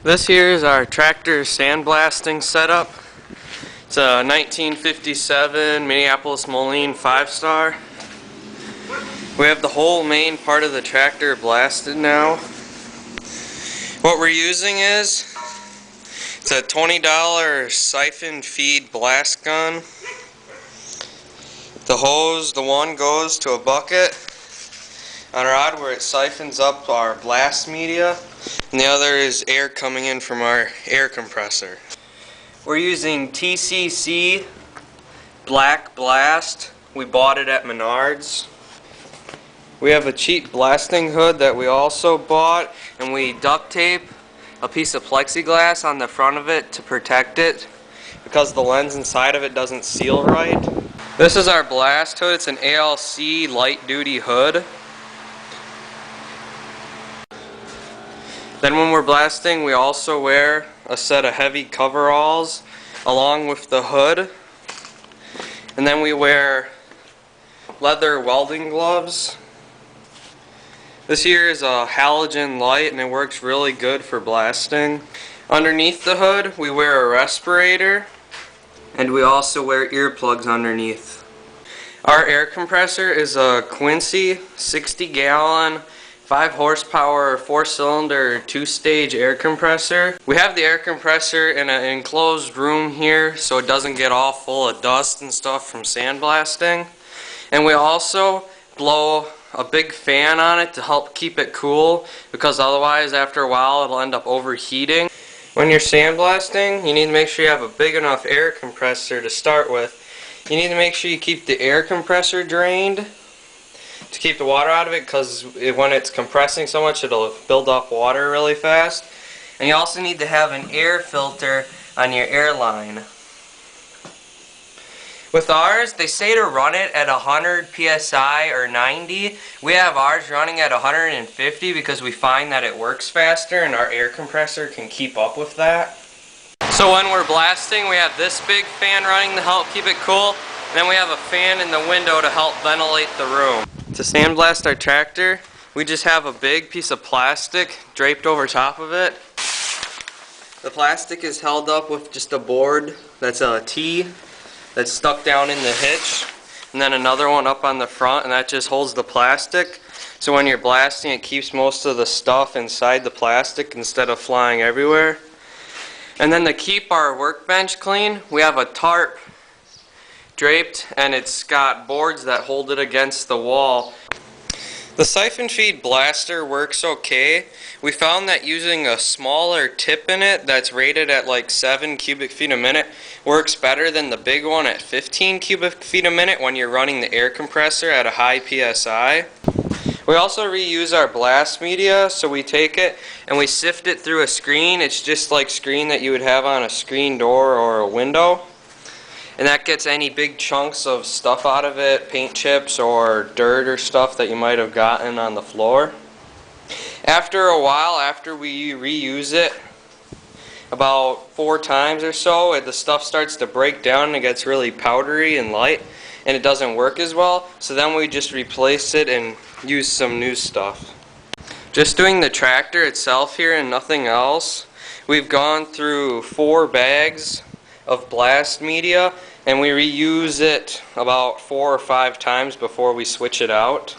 This here is our tractor sandblasting setup. It's a 1957 Minneapolis Moline 5-star. We have the whole main part of the tractor blasted now. What we're using is, it's a $20 siphon feed blast gun. The hose, the one goes to a bucket on a rod where it siphons up our blast media, and the other is air coming in from our air compressor. We're using TCC Black Blast. We bought it at Menards. We have a cheap blasting hood that we also bought, and we duct tape a piece of plexiglass on the front of it to protect it because the lens inside of it doesn't seal right. This is our blast hood. It's an ALC light duty hood. Then when we're blasting, we also wear a set of heavy coveralls along with the hood. And then we wear leather welding gloves. This here is a halogen light and it works really good for blasting. Underneath the hood, we wear a respirator, and we also wear earplugs underneath. Our air compressor is a Quincy 60-gallon 5 horsepower 4-cylinder 2-stage air compressor. We have the air compressor in an enclosed room here so it doesn't get all full of dust and stuff from sandblasting. And we also blow a big fan on it to help keep it cool, because otherwise after a while it'll end up overheating. When you're sandblasting, you need to make sure you have a big enough air compressor to start with. You need to make sure you keep the air compressor drained to keep the water out of it, because when it's compressing so much it'll build up water really fast. And you also need to have an air filter on your air line. With ours, they say to run it at 100 psi or 90. We have ours running at 150 because we find that it works faster and our air compressor can keep up with that. So when we're blasting, we have this big fan running to help keep it cool. And then we have a fan in the window to help ventilate the room. To sandblast our tractor, we just have a big piece of plastic draped over top of it. The plastic is held up with just a board that's a T that's stuck down in the hitch, and then another one up on the front, and that just holds the plastic. So when you're blasting, it keeps most of the stuff inside the plastic instead of flying everywhere. And then to keep our workbench clean, we have a tarp draped, and it's got boards that hold it against the wall. The siphon feed blaster works okay. We found that using a smaller tip in it that's rated at like 7 cubic feet a minute works better than the big one at 15 cubic feet a minute when you're running the air compressor at a high PSI. We also reuse our blast media, so we take it and we sift it through a screen. It's just like screen that you would have on a screen door or a window. And that gets any big chunks of stuff out of it, paint chips or dirt or stuff that you might have gotten on the floor. After a while, after we reuse it, about 4 times or so, the stuff starts to break down and it gets really powdery and light, and it doesn't work as well. So then we just replace it and use some new stuff. Just doing the tractor itself here and nothing else, we've gone through 4 bags of blast media, and we reuse it about 4 or 5 times before we switch it out.